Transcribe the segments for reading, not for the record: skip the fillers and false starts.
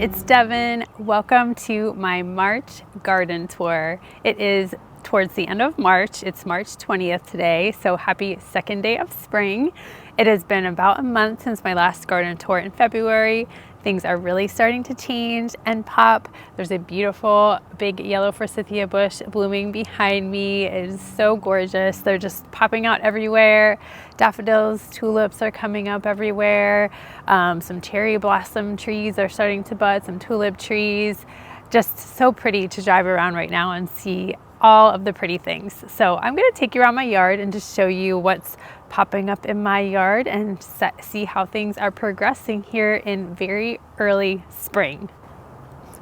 it's Devin. Welcome to my March garden tour. It is towards the end of March. It's March 20th today, so happy second day of spring. It has been about a month since my last garden tour in February. Things are really starting to change and pop. There's a beautiful big yellow forsythia bush blooming behind me. It is so gorgeous. They're just popping out everywhere. Daffodils, tulips are coming up everywhere. Some cherry blossom trees are starting to bud, some tulip trees. Just so pretty to drive around right now and see all of the pretty things. So I'm going to take you around my yard and just show you what's popping up in my yard and see how things are progressing here in very early spring.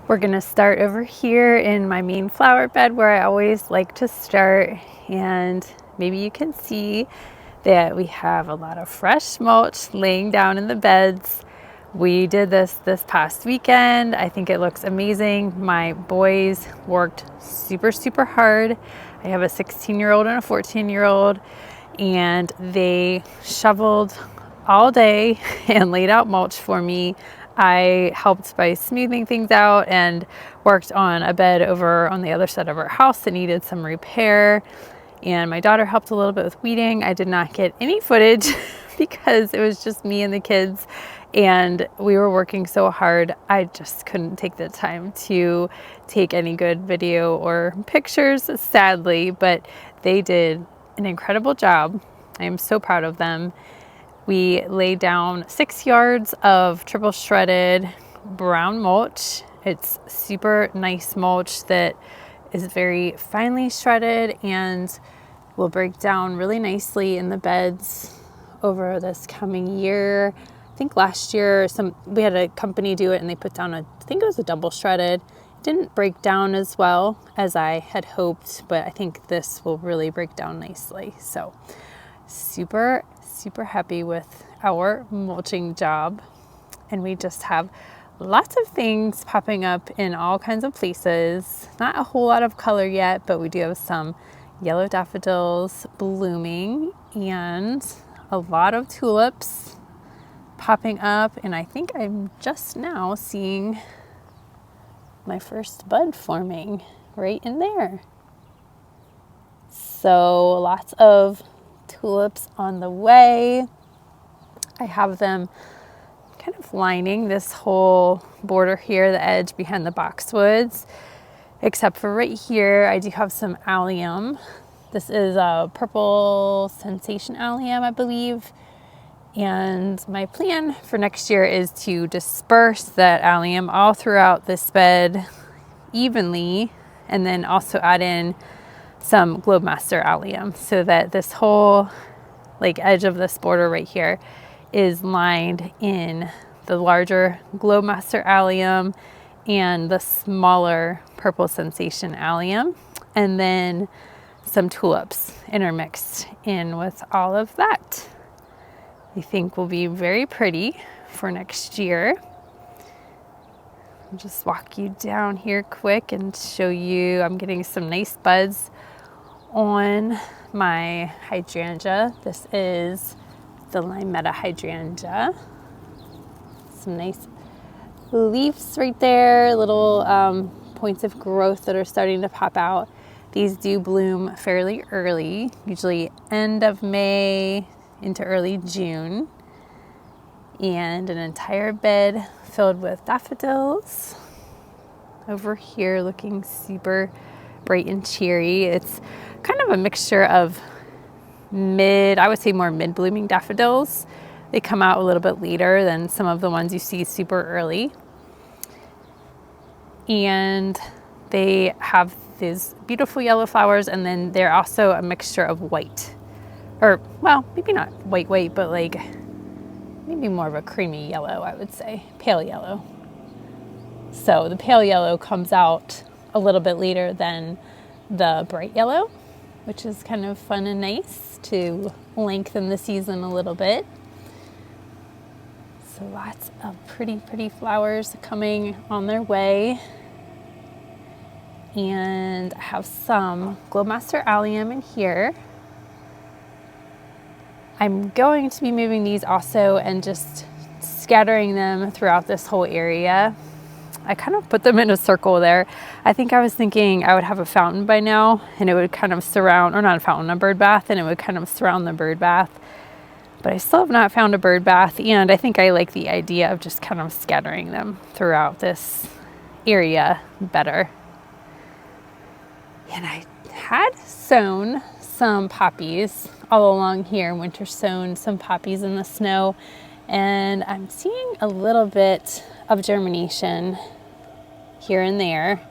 We're going to start over here in my main flower bed where I always like to start, and maybe you can see that we have a lot of fresh mulch laying down in the beds. We did this past weekend. I think it looks amazing. My boys worked super hard. I have a 16-year-old and a 14-year-old, and they shoveled all day and laid out mulch for me. I helped by smoothing things out and worked on a bed over on the other side of our house that needed some repair. And my daughter helped a little bit with weeding. I did not get any footage because it was just me and the kids, and we were working so hard. I just couldn't take the time to take any good video or pictures, sadly, but they did an incredible job. I am so proud of them. We laid down 6 yards of triple shredded brown mulch. It's super nice mulch that is very finely shredded and will break down really nicely in the beds over this coming year. I think last year we had a company do it and they put down I think it was a double shredded. It didn't break down as well as I had hoped, but I think this will really break down nicely. So super happy with our mulching job. And we just have lots of things popping up in all kinds of places. Not a whole lot of color yet, but we do have some yellow daffodils blooming and a lot of tulips popping up. And I think I'm just now seeing my first bud forming right in there. So lots of tulips on the way. I have them kind of lining this whole border here, the edge behind the boxwoods, except for right here I do have some allium. This is a purple sensation allium, I believe, and my plan for next year is to disperse that allium all throughout this bed evenly, and then also add in some Globemaster allium so that this whole edge of this border right here is lined in the larger Globemaster allium and the smaller purple sensation allium, and then some tulips intermixed in with all of that. I think will be very pretty for next year. I'll just walk you down here quick and show you I'm getting some nice buds on my hydrangea. This is the Limetta hydrangea. Some nice leaves right there, little points of growth that are starting to pop out. These do bloom fairly early, usually end of May into early June. And an entire bed filled with daffodils over here looking super bright and cheery. It's kind of a mixture of I would say more mid-blooming daffodils. They come out a little bit later than some of the ones you see super early. And they have these beautiful yellow flowers, and then they're also a mixture of white. Or, well, maybe not white, but maybe more of a creamy yellow, I would say. Pale yellow. So the pale yellow comes out a little bit later than the bright yellow, which is kind of fun and nice to lengthen the season a little bit. So lots of pretty flowers coming on their way. And I have some Globemaster allium in here. I'm going to be moving these also and just scattering them throughout this whole area. I kind of put them in a circle there. I think I was thinking I would have a fountain by now and it would kind of surround, or not a fountain, a bird bath, and it would kind of surround the bird bath. But I still have not found a bird bath, and I think I like the idea of just kind of scattering them throughout this area better. And I had sown some poppies all along here, winter sown some poppies in the snow, and I'm seeing a little bit of germination here and there,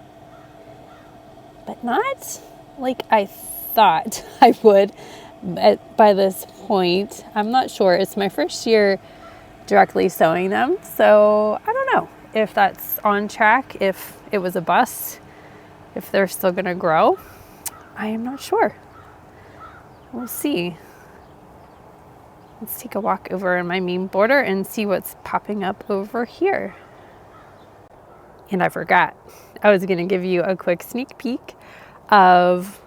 but not like I thought I would by this point. I'm not sure. It's my first year directly sowing them, so I don't know if that's on track, if it was a bust, if they're still going to grow. I am not sure. We'll see. Let's take a walk over in my main border and see what's popping up over here. And I forgot, I was going to give you a quick sneak peek of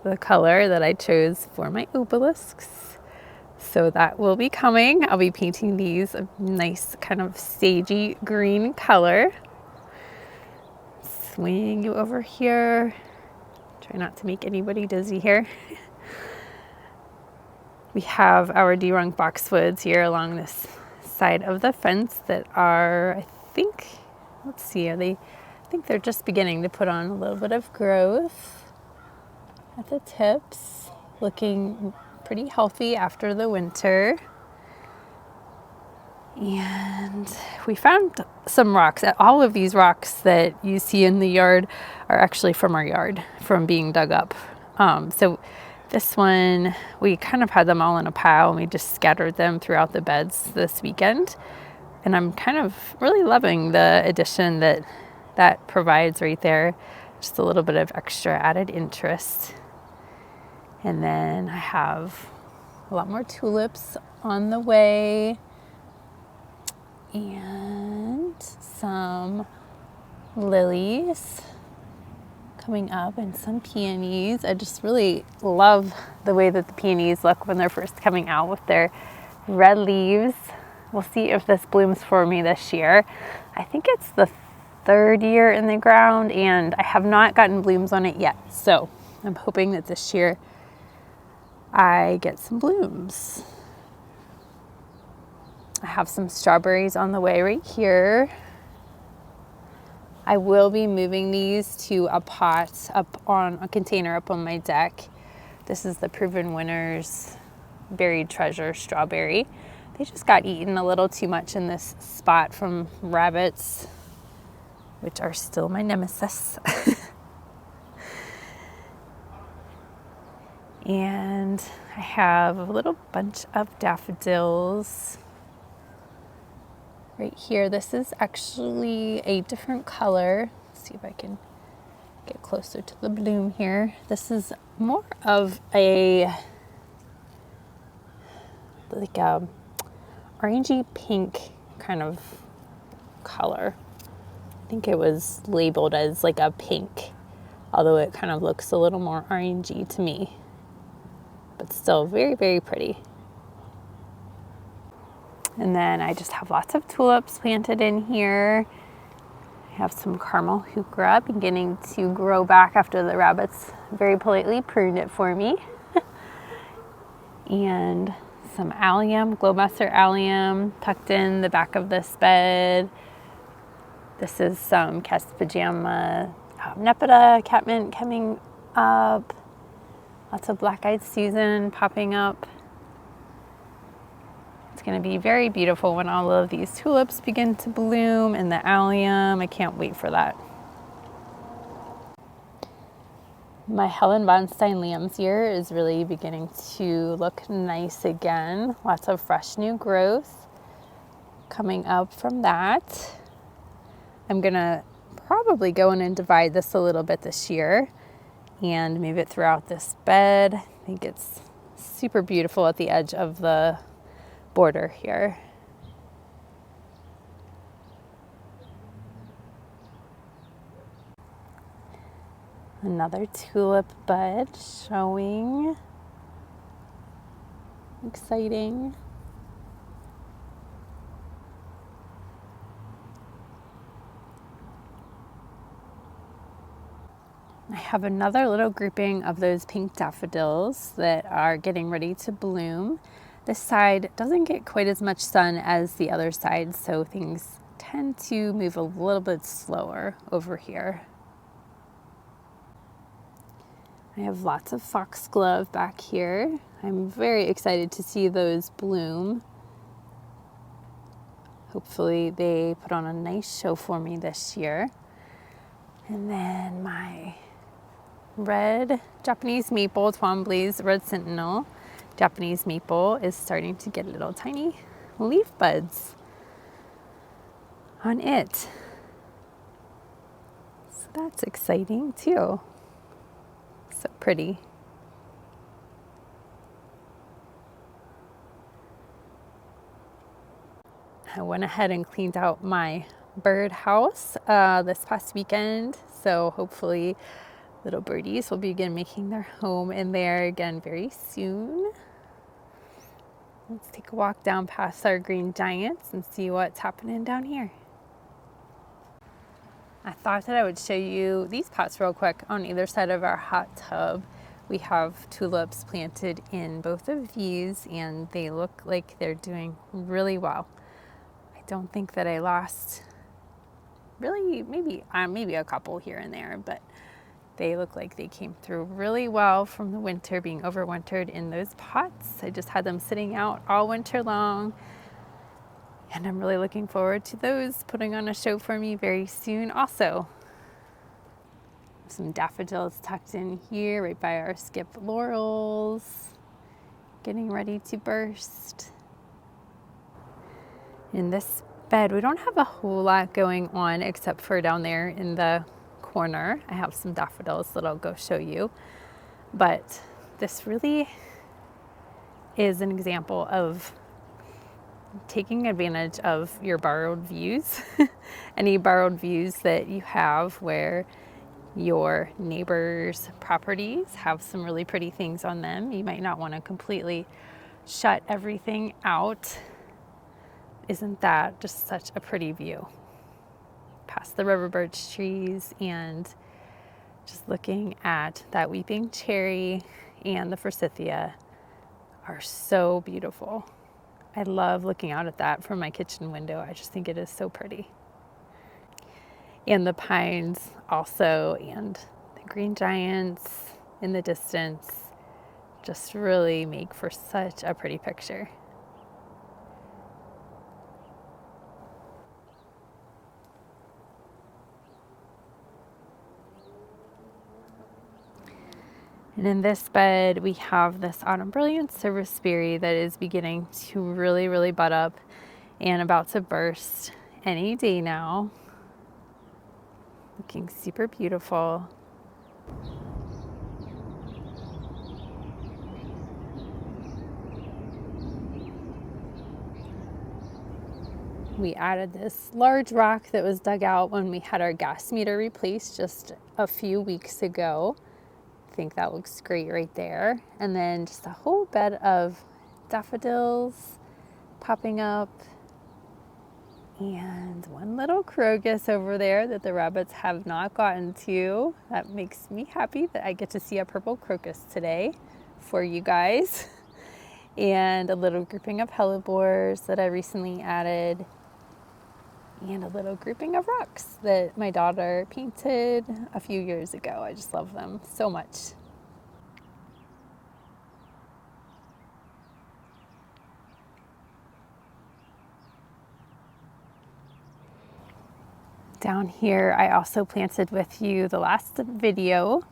the color that I chose for my obelisks. So that will be coming. I'll be painting these a nice kind of sagey green color. Swing you over here. Try not to make anybody dizzy here. We have our derung boxwoods here along this side of the fence that are, I think, let's see, I think they're just beginning to put on a little bit of growth at the tips, looking pretty healthy after the winter. And we found some rocks. All of these rocks that you see in the yard are actually from our yard, from being dug up. So this one, we kind of had them all in a pile and we just scattered them throughout the beds this weekend. And I'm kind of really loving the addition that provides right there. Just a little bit of extra added interest. And then I have a lot more tulips on the way and some lilies coming up and some peonies. I just really love the way that the peonies look when they're first coming out with their red leaves. We'll see if this blooms for me this year. I think it's the third year in the ground and I have not gotten blooms on it yet. So I'm hoping that this year I get some blooms. I have some strawberries on the way right here. I will be moving these to a pot up on a container up on my deck. This is the Proven Winners Buried Treasure strawberry. They just got eaten a little too much in this spot from rabbits, which are still my nemesis. And I have a little bunch of daffodils right here. This is actually a different color. Let's see if I can get closer to the bloom here. This is more of a like a orangey pink kind of color. I think it was labeled as like a pink, although it kind of looks a little more orangey to me, but still very, very pretty. And then I just have lots of tulips planted in here. I have some caramel heuchera beginning to grow back after the rabbits very politely pruned it for me. And some allium, Globemaster allium tucked in the back of this bed. This is some Caspajama nepeta catmint coming up. Lots of black-eyed Susan popping up. It's going to be very beautiful when all of these tulips begin to bloom and the allium. I can't wait for that. My Helen von Steinliam's here is really beginning to look nice again. Lots of fresh new growth coming up from that. I'm going to probably go in and divide this a little bit this year and move it throughout this bed. I think it's super beautiful at the edge of the border here. Another tulip bud showing. Exciting. I have another little grouping of those pink daffodils that are getting ready to bloom. This side doesn't get quite as much sun as the other side, so things tend to move a little bit slower over here. I have lots of foxglove back here. I'm very excited to see those bloom. Hopefully they put on a nice show for me this year. And then my red Japanese maple, Twombly's Red Sentinel Japanese maple, is starting to get little tiny leaf buds on it. So that's exciting too. So pretty. I went ahead and cleaned out my birdhouse this past weekend, so hopefully little birdies will begin making their home in there again very soon. Let's take a walk down past our green giants and see what's happening down here. I thought that I would show you these pots real quick. On either side of our hot tub, we have tulips planted in both of these, and they look like they're doing really well. I don't think that I lost really, maybe a couple here and there, but they look like they came through really well from the winter, being overwintered in those pots. I just had them sitting out all winter long. And I'm really looking forward to those putting on a show for me very soon also. Some daffodils tucked in here right by our skip laurels, getting ready to burst. In this bed, we don't have a whole lot going on except for down there in the corner. I have some daffodils that I'll go show you. But this really is an example of taking advantage of your borrowed views, any borrowed views that you have where your neighbor's properties have some really pretty things on them. You might not want to completely shut everything out. Isn't that just such a pretty view? Past the river birch trees and just looking at that weeping cherry and the forsythia are so beautiful. I love looking out at that from my kitchen window. I just think it is so pretty. And the pines also, and the green giants in the distance just really make for such a pretty picture. And in this bed, we have this Autumn Brilliance Serviceberry that is beginning to really bud up and about to burst any day now. Looking super beautiful. We added this large rock that was dug out when we had our gas meter replaced just a few weeks ago. I think that looks great right there. And then just a whole bed of daffodils popping up, and one little crocus over there that the rabbits have not gotten to. That makes me happy that I get to see a purple crocus today for you guys. And a little grouping of hellebores that I recently added, and a little grouping of rocks that my daughter painted a few years ago. I just love them so much. Down here, I also planted with you the last video,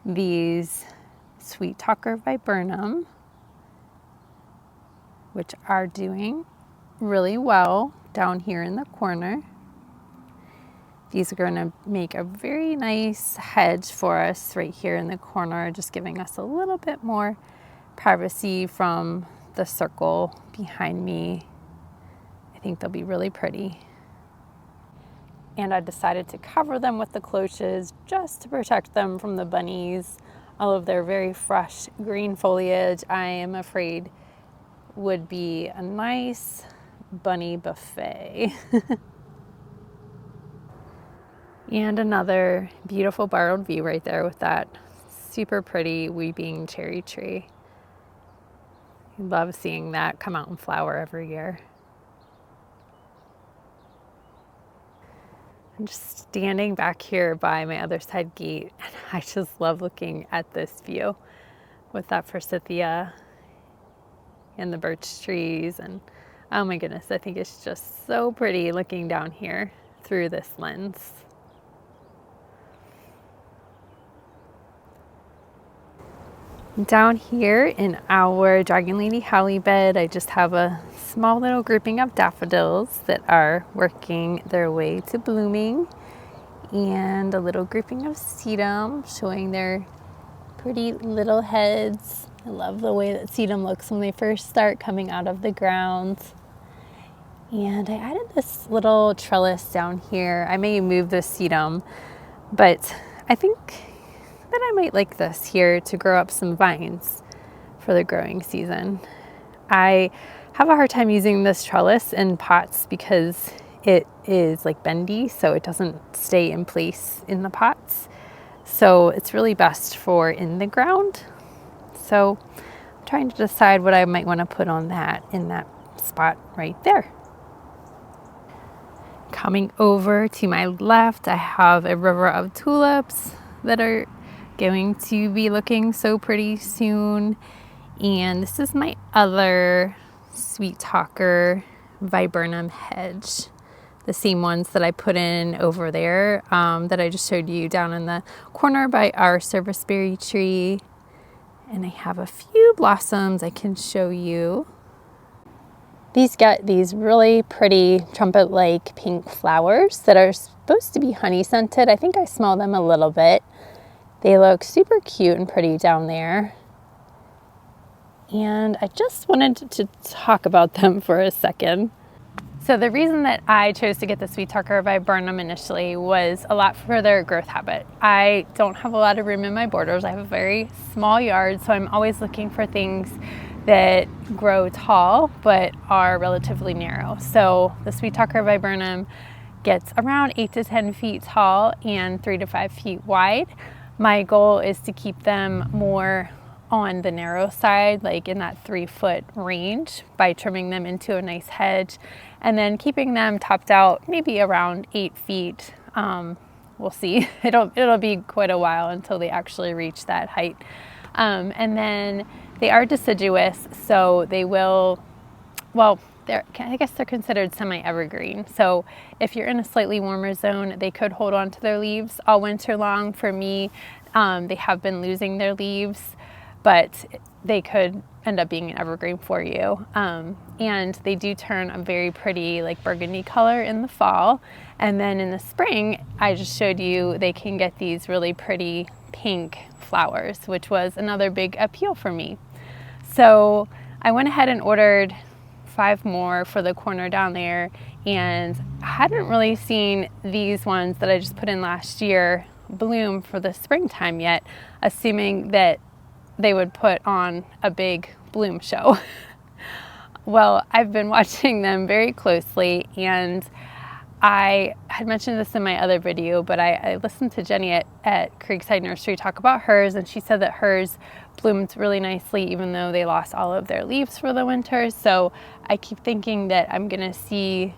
these Sweet Talker Viburnum, which are doing really well down here in the corner. These are going to make a very nice hedge for us right here in the corner, just giving us a little bit more privacy from the circle behind me. I think they'll be really pretty. And I decided to cover them with the cloches just to protect them from the bunnies. All of their very fresh green foliage, I am afraid, would be a nice bunny buffet. And another beautiful borrowed view right there with that super pretty weeping cherry tree. I love seeing that come out and flower every year. I'm just standing back here by my other side gate, and I just love looking at this view with that forsythia and the birch trees. And oh my goodness, I think it's just so pretty looking down here through this lens. Down here in our Dragon Lady Holly bed, I just have a small little grouping of daffodils that are working their way to blooming, and a little grouping of sedum showing their pretty little heads. I love the way that sedum looks when they first start coming out of the ground. And I added this little trellis down here. I may move this sedum, but I think that I might like this here to grow up some vines for the growing season. I have a hard time using this trellis in pots because it is like bendy, so it doesn't stay in place in the pots. So it's really best for in the ground. So I'm trying to decide what I might want to put on that in that spot right there. Coming over to my left, I have a river of tulips that are going to be looking so pretty soon. And this is my other sweet talker Viburnum hedge. The same ones that I put in over there that I just showed you down in the corner by our serviceberry tree. And I have a few blossoms I can show you. These got these really pretty trumpet-like pink flowers that are supposed to be honey scented. I think I smell them a little bit. They look super cute and pretty down there. And I just wanted to talk about them for a second. So the reason that I chose to get the Sweet Talker Viburnum initially was a lot for their growth habit. I don't have a lot of room in my borders. I have a very small yard, so I'm always looking for things that grow tall but are relatively narrow. So the Sweet Talker Viburnum gets around 8 to 10 feet tall and 3 to 5 feet wide. My goal is to keep them more on the narrow side, like in that 3-foot range, by trimming them into a nice hedge and then keeping them topped out maybe around 8 feet. We'll see. It'll be quite a while until they actually reach that height. And then they are deciduous, so they will, well, I guess they're considered semi-evergreen. So if you're in a slightly warmer zone, they could hold on to their leaves all winter long. For me, they have been losing their leaves, but they could end up being an evergreen for you. And they do turn a very pretty like burgundy color in the fall. And then in the spring, I just showed you, they can get these really pretty pink flowers, which was another big appeal for me. So I went ahead and ordered 5 more for the corner down there, and I hadn't really seen these ones that I just put in last year bloom for the springtime yet, assuming that they would put on a big bloom show. Well, I've been watching them very closely, and I had mentioned this in my other video, but I listened to Jenny at Creekside Nursery talk about hers, and she said that hers bloomed really nicely even though they lost all of their leaves for the winter. So I keep thinking that I'm gonna see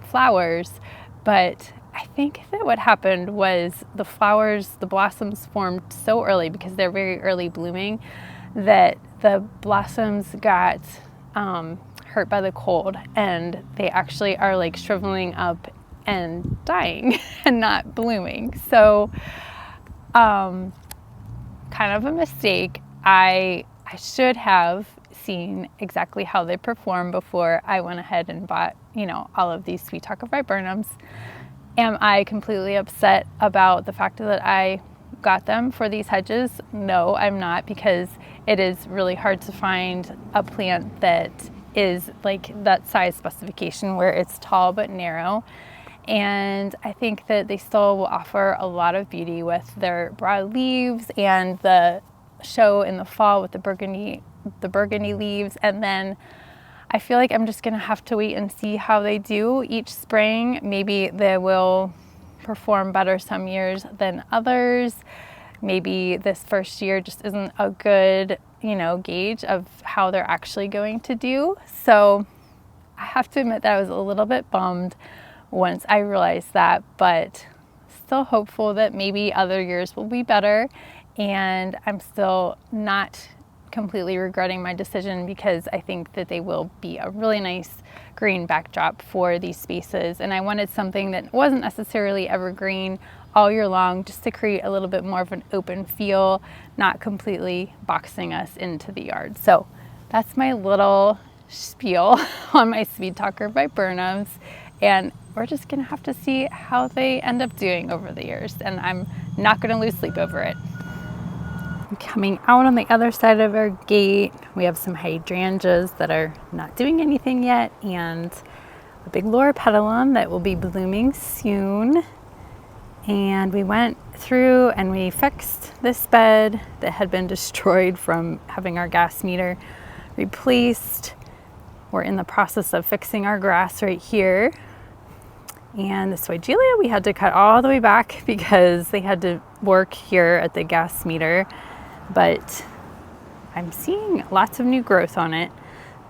flowers, but I think that what happened was the flowers, the blossoms formed so early because they're very early blooming that the blossoms got hurt by the cold, and they actually are like shriveling up and dying and not blooming. So kind of a mistake. I should have seen exactly how they perform before I went ahead and bought, all of these Sweet Talker Viburnums. Am I completely upset about the fact that I got them for these hedges? No, I'm not, because it is really hard to find a plant that is like that size specification where it's tall but narrow. And I think that they still will offer a lot of beauty with their broad leaves and the show in the fall with the burgundy leaves. And then I feel like I'm just gonna have to wait and see how they do each spring. Maybe they will perform better some years than others. Maybe this first year just isn't a good, gauge of how they're actually going to do. So I have to admit that I was a little bit bummed once I realized that, but still hopeful that maybe other years will be better. And I'm still not completely regretting my decision, because I think that they will be a really nice green backdrop for these spaces. And I wanted something that wasn't necessarily evergreen all year long, just to create a little bit more of an open feel, not completely boxing us into the yard. So that's my little spiel on my Speed Talker Viburnums, and we're just gonna have to see how they end up doing over the years, and I'm not gonna lose sleep over it. Coming out on the other side of our gate, we have some hydrangeas that are not doing anything yet, and a big loropetalum that will be blooming soon. And we went through and we fixed this bed that had been destroyed from having our gas meter replaced. We're in the process of fixing our grass right here. And this Weigelia we had to cut all the way back because they had to work here at the gas meter. But I'm seeing lots of new growth on it,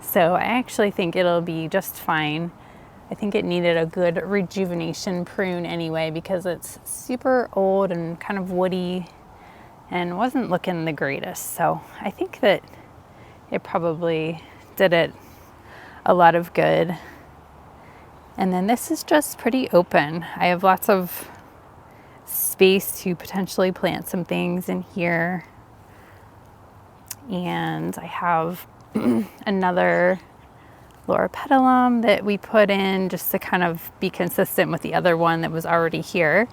so I actually think it'll be just fine. I think it needed a good rejuvenation prune anyway, because it's super old and kind of woody and wasn't looking the greatest. So I think that it probably did it a lot of good. And then this is just pretty open. I have lots of space to potentially plant some things in here. And I have another loropetalum that we put in just to kind of be consistent with the other one that was already here.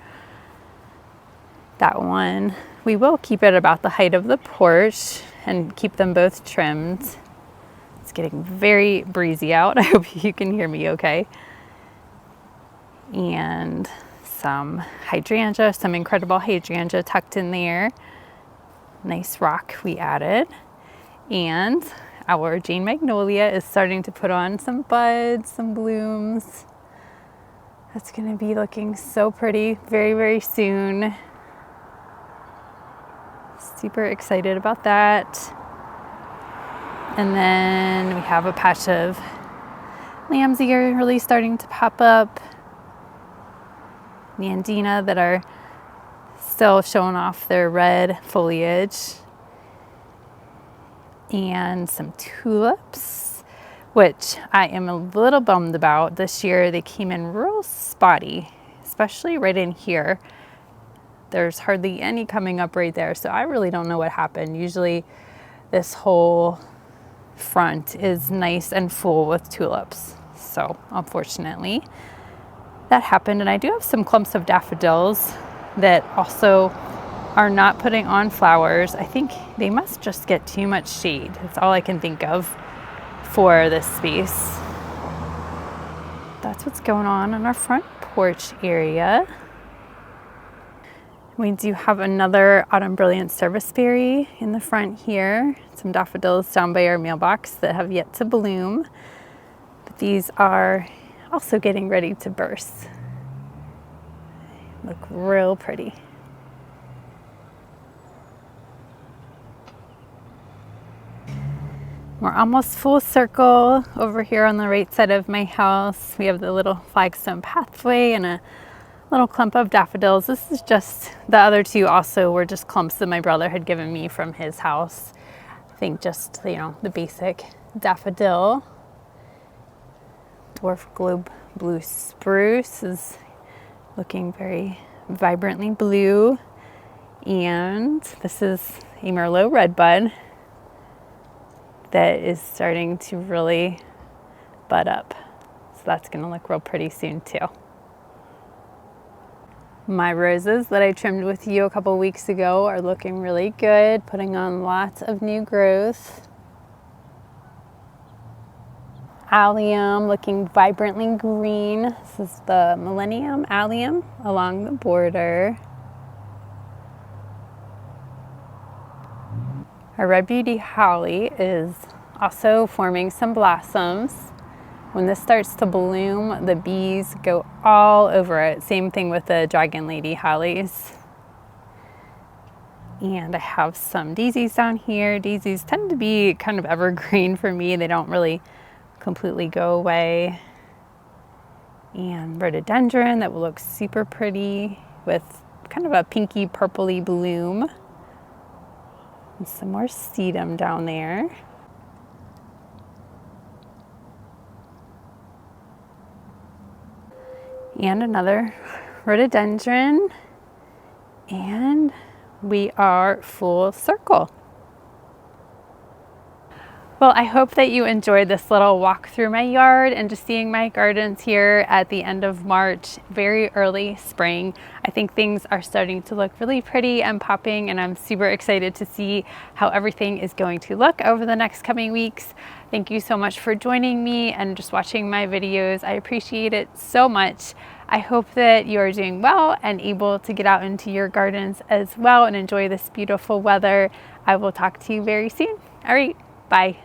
That one, we will keep it about the height of the porch and keep them both trimmed. It's getting very breezy out. I hope you can hear me okay. And some hydrangea, some incredible hydrangea tucked in there. Nice rock we added. And our Jane Magnolia is starting to put on some buds, some blooms. That's gonna be looking so pretty very, very soon. Super excited about that. And then we have a patch of lambs that are really starting to pop up. Nandina that are still showing off their red foliage. And some tulips, which I am a little bummed about. This year they came in real spotty, especially right in here. There's hardly any coming up right there, so I really don't know what happened. Usually this whole front is nice and full with tulips, so unfortunately that happened. And I do have some clumps of daffodils that also are not putting on flowers. I think they must just get too much shade. That's all I can think of for this space. That's what's going on our front porch area. We do have another Autumn Brilliant Serviceberry in the front here. Some daffodils down by our mailbox that have yet to bloom. But these are also getting ready to burst. Look real pretty. We're almost full circle over here on the right side of my house. We have the little flagstone pathway and a little clump of daffodils. This is just, the other two also were just clumps that my brother had given me from his house. I think just, the basic daffodil. Dwarf globe blue spruce is looking very vibrantly blue. And this is a Merlot redbud that is starting to really bud up. So that's gonna look real pretty soon too. My roses that I trimmed with you a couple weeks ago are looking really good, putting on lots of new growth. Allium looking vibrantly green. This is the Millennium Allium along the border. Our Red Beauty Holly is also forming some blossoms. When this starts to bloom, the bees go all over it. Same thing with the dragon lady hollies. And I have some daisies down here. Daisies tend to be kind of evergreen for me. They don't really completely go away. And rhododendron that will look super pretty with kind of a pinky purpley bloom. And some more sedum down there. And another rhododendron. And we are full circle. Well, I hope that you enjoyed this little walk through my yard and just seeing my gardens here at the end of March, very early spring. I think things are starting to look really pretty and popping, and I'm super excited to see how everything is going to look over the next coming weeks. Thank you so much for joining me and just watching my videos. I appreciate it so much. I hope that you are doing well and able to get out into your gardens as well and enjoy this beautiful weather. I will talk to you very soon. All right, bye.